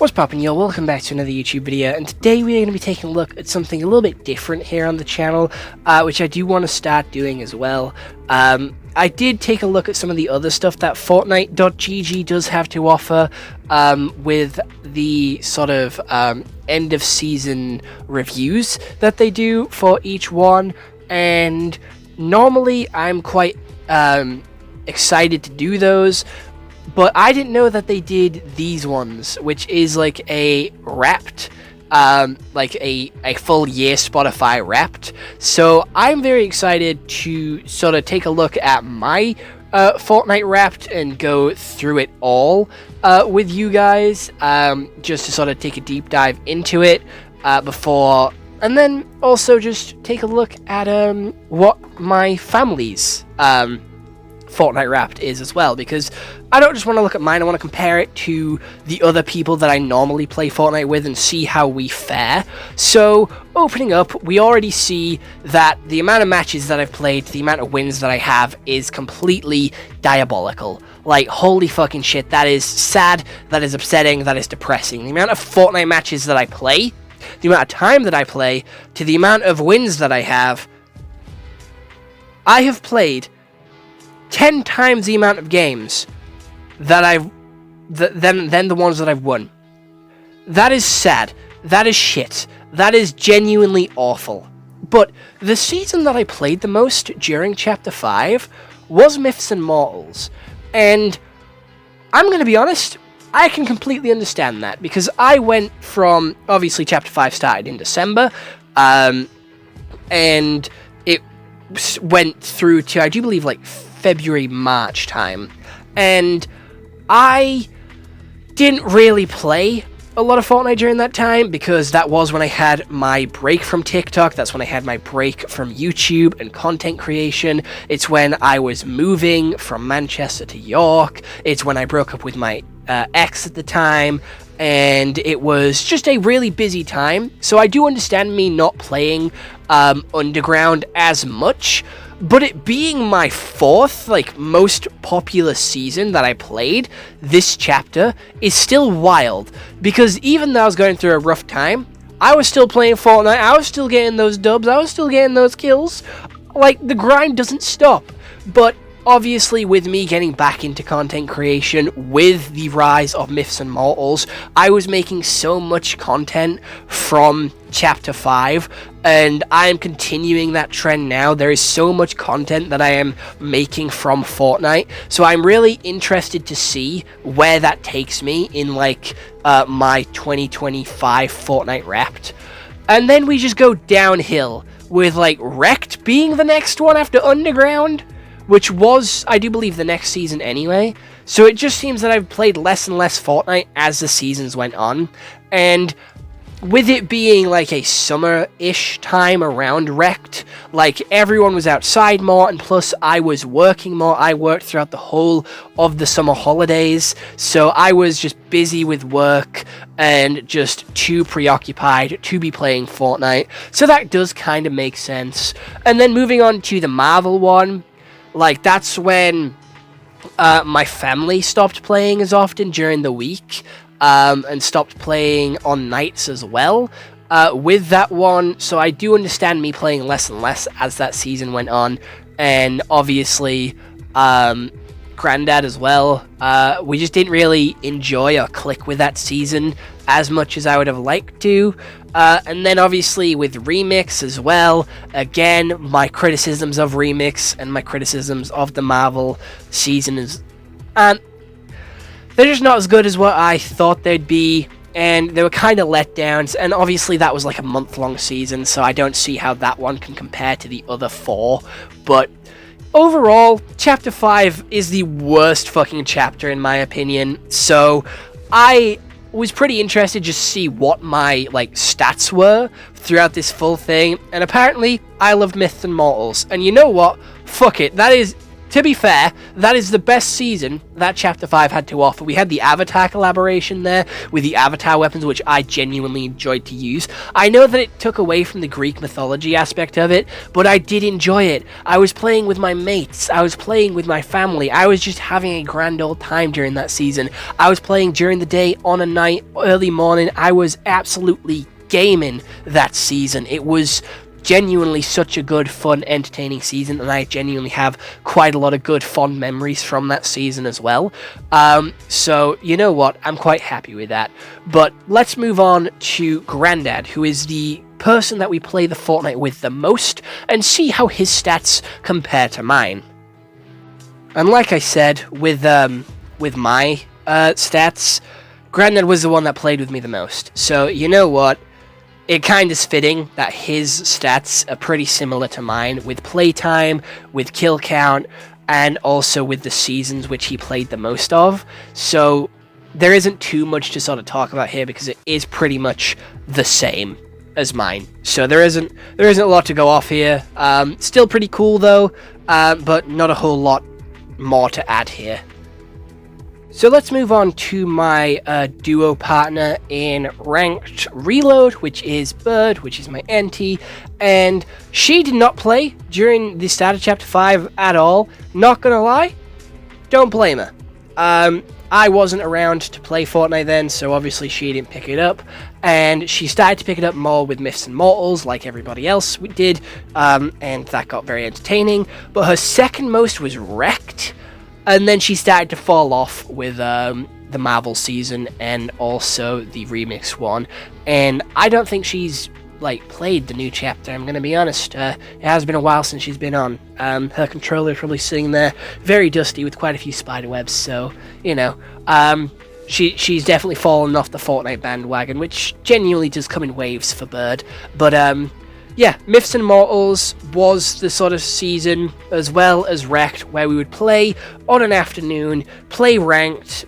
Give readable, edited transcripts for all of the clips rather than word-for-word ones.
What's poppin', y'all? Welcome back to another YouTube video, and today we are going to be taking a look at something a little bit different here on the channel, which I do want to start doing as well. I did take a look at some of the other stuff that Fortnite.gg does have to offer, with the sort of end of season reviews that they do for each one, and normally I'm quite excited to do those. But I didn't know that they did these ones, which is like a Wrapped, like a full year Spotify Wrapped. So I'm very excited to sort of take a look at my Fortnite Wrapped and go through it all with you guys, just to sort of take a deep dive into it before, and then also just take a look at what my family's Fortnite Wrapped is as well, because I don't just want to look at mine, I want to compare it to the other people that I normally play Fortnite with and see how we fare. So, opening up, we already see that the amount of matches that I've played, the amount of wins that I have is completely diabolical. Like, holy fucking shit, that is sad, that is upsetting, that is depressing. The amount of Fortnite matches that I play, the amount of time that I play, to the amount of wins that I have played 10 times the amount of games that than the ones that I've won. That is sad. That is shit. That is genuinely awful. But the season that I played the most during Chapter 5 was Myths and Mortals. And I'm going to be honest, I can completely understand that, because I went from, obviously Chapter 5 started in December, and it went through to, I do believe, like February, March time, and I didn't really play a lot of Fortnite during that time, because that was when I had my break from TikTok, that's when I had my break from YouTube and content creation, it's when I was moving from Manchester to York, it's when I broke up with my ex at the time, and it was just a really busy time, so I do understand me not playing Underground as much. But it being my fourth, like, most popular season that I played, this chapter is still wild. Because even though I was going through a rough time, I was still playing Fortnite, I was still getting those dubs, I was still getting those kills. Like, the grind doesn't stop. But obviously, with me getting back into content creation, with the rise of Myths and Mortals, I was making so much content from Chapter 5, and I am continuing that trend now. There is so much content that I am making from Fortnite, so I'm really interested to see where that takes me in, like, my 2025 Fortnite Wrapped. And then we just go downhill, with, like, Wrecked being the next one after Underground, which was, I do believe, the next season anyway. So it just seems that I've played less and less Fortnite as the seasons went on. And with it being like a summer-ish time around Wrecked, like, everyone was outside more, and plus I was working more. I worked throughout the whole of the summer holidays, so I was just busy with work and just too preoccupied to be playing Fortnite. So that does kind of make sense. And then moving on to the Marvel one, like, that's when my family stopped playing as often during the week, and stopped playing on nights as well with that one. So I do understand me playing less and less as that season went on. And obviously, Grandad as well. We just didn't really enjoy or click with that season as much as I would have liked to. And then obviously with Remix as well, again, my criticisms of Remix and my criticisms of the Marvel season is, they're just not as good as what I thought they'd be, and they were kind of letdowns, and obviously that was like a month-long season, so I don't see how that one can compare to the other four. But overall, Chapter 5 is the worst fucking chapter in my opinion, so I was pretty interested just to see what my, like, stats were throughout this full thing, and apparently I loved Myths and Mortals, and you know what? Fuck it, that is to be fair, that is the best season that Chapter 5 had to offer. We had the Avatar collaboration there with the Avatar weapons, which I genuinely enjoyed to use. I know that it took away from the Greek mythology aspect of it, but I did enjoy it. I was playing with my mates. I was playing with my family. I was just having a grand old time during that season. I was playing during the day, on a night, early morning. I was absolutely gaming that season. It was genuinely such a good, fun, entertaining season, and I genuinely have quite a lot of good, fond memories from that season as well. So, you know what? I'm quite happy with that. But let's move on to Grandad, who is the person that we play the Fortnite with the most, and see how his stats compare to mine. And like I said, with my stats, Grandad was the one that played with me the most. So, you know what? It kind of is fitting that his stats are pretty similar to mine, with playtime, with kill count, and also with the seasons which he played the most of. So there isn't too much to sort of talk about here because it is pretty much the same as mine. So there isn't a lot to go off here. Still pretty cool though, but not a whole lot more to add here. So let's move on to my duo partner in Ranked Reload, which is Bird, which is my NT, and she did not play during the start of Chapter 5 at all. Not gonna lie, don't blame her. I wasn't around to play Fortnite then, so obviously she didn't pick it up, and she started to pick it up more with Myths and Mortals, like everybody else did, and that got very entertaining, but her second most was Wrecked. And then she started to fall off with the Marvel season and also the remix one. And I don't think she's played the new chapter, I'm going to be honest. It has been a while since she's been on. Her controller is probably sitting there very dusty with quite a few spider webs. So, you know, she's definitely fallen off the Fortnite bandwagon, which genuinely does come in waves for Bird. But, yeah, Myths and Mortals was the sort of season, as well as Wrecked, where we would play on an afternoon, play Ranked,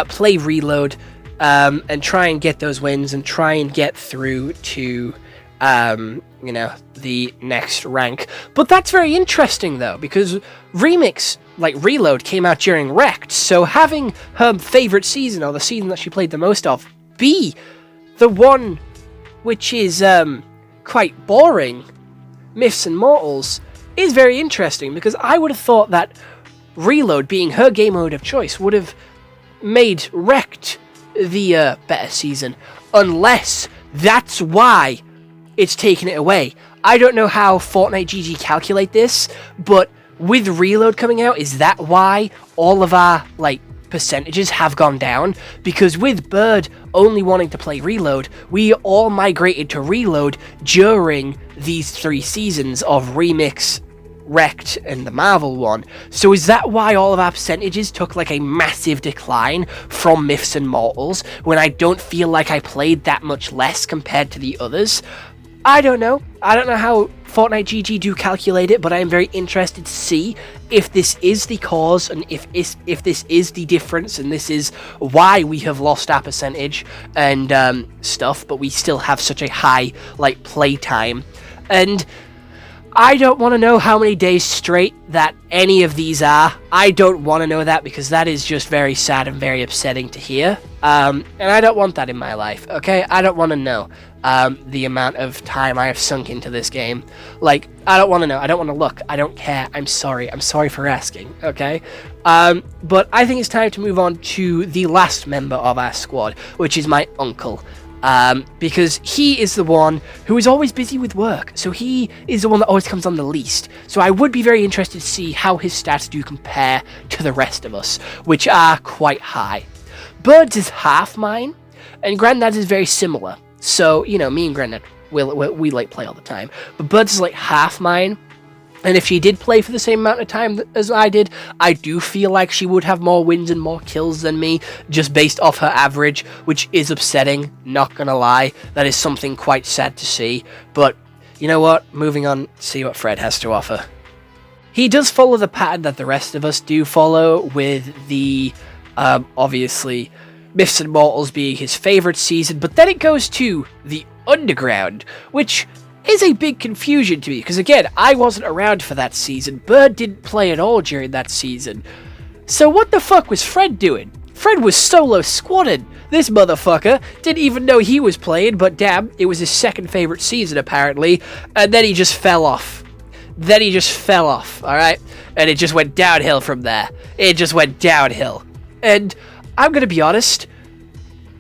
play Reload, and try and get those wins and try and get through to, you know, the next rank. But that's very interesting, though, because Remix, Reload, came out during Wrecked, so having her favorite season, or the season that she played the most of, be the one which is, quite boring, Myths and Mortals, is very interesting, because I would have thought that Reload, being her game mode of choice, would have made Wrecked the better season, unless that's why it's taken it away. I don't know how Fortnite GG calculate this, but with Reload coming out, is that why all of our, percentages have gone down? Because with Bird only wanting to play Reload, we all migrated to Reload during these 3 seasons of Remix, Wrecked, and the Marvel one. So is that why all of our percentages took a massive decline from Myths and Mortals, when I don't feel like I played that much less compared to the others? I don't know. I don't know how Fortnite GG do calculate it, but I am very interested to see if this is the cause, and if this is the difference, and this is why we have lost our percentage and stuff, but we still have such a high play time. And I don't want to know how many days straight that any of these are. I don't want to know that, because that is just very sad and very upsetting to hear. And I don't want that in my life, okay? I don't want to know the amount of time I have sunk into this game. I don't want to know. I don't want to look. I don't care. I'm sorry. I'm sorry for asking, okay? But I think it's time to move on to the last member of our squad, which is my uncle. Because he is the one who is always busy with work, so he is the one that always comes on the least. So I would be very interested to see how his stats do compare to the rest of us, which are quite high. Bird's is half mine, and Grandad's is very similar. So, you know, me and Grandad, we play all the time. But Bird's is half mine. And if she did play for the same amount of time as I did, I do feel like she would have more wins and more kills than me, just based off her average, which is upsetting, not gonna lie. That is something quite sad to see. But, you know what? Moving on, see what Fred has to offer. He does follow the pattern that the rest of us do follow, with the, obviously, Myths and Mortals being his favourite season, but then it goes to the Underground, which is a big confusion to me, because again, I wasn't around for that season. Bird didn't play at all during that season. So what the fuck was Fred doing? Fred was solo squatting. This motherfucker didn't even know he was playing, but damn, it was his second favorite season apparently, and then he just fell off. Alright? And it just went downhill from there. It just went downhill. And I'm gonna be honest,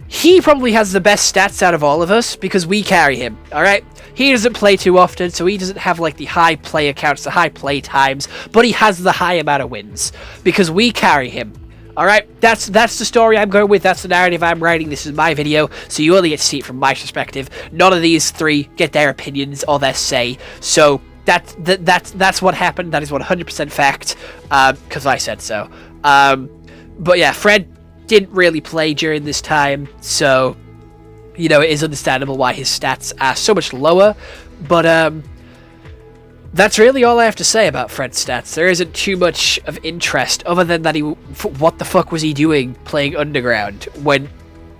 he probably has the best stats out of all of us because we carry him, alright? He doesn't play too often, so he doesn't have like the high player counts, the high play times, but he has the high amount of wins because we carry him. Alright, that's the story I'm going with, that's the narrative I'm writing, this is my video, so you only get to see it from my perspective. None of these three get their opinions or their say, so that's what happened, that is 100% fact, because I said so. But yeah, Fred didn't really play during this time, so, you know, it is understandable why his stats are so much lower, but, that's really all I have to say about Fred's stats. There isn't too much of interest, other than that what the fuck was he doing playing Underground, when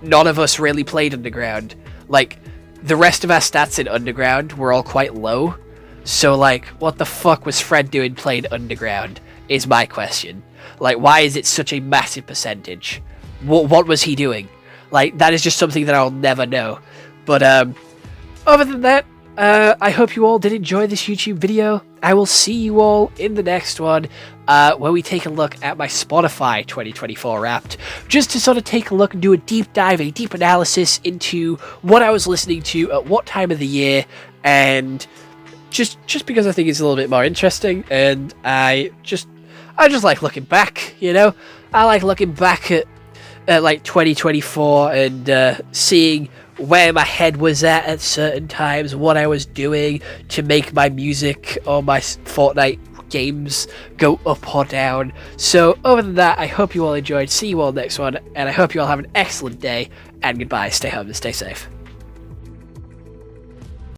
none of us really played Underground? Like, the rest of our stats in Underground were all quite low, so, like, what the fuck was Fred doing playing Underground, is my question. Like, why is it such a massive percentage? What was he doing? Like, that is just something that I'll never know. But, other than that, I hope you all did enjoy this YouTube video. I will see you all in the next one, where we take a look at my Spotify 2024 Wrapped, just to sort of take a look and do a deep dive, a deep analysis into what I was listening to at what time of the year, and just because I think it's a little bit more interesting, and I just like looking back, you know? I like looking back at like 2024 and seeing where my head was at certain times, what I was doing to make my music or my Fortnite games go up or down. So other than that, I hope you all enjoyed. See you all next one, and I hope you all have an excellent day, and goodbye. Stay home and stay safe.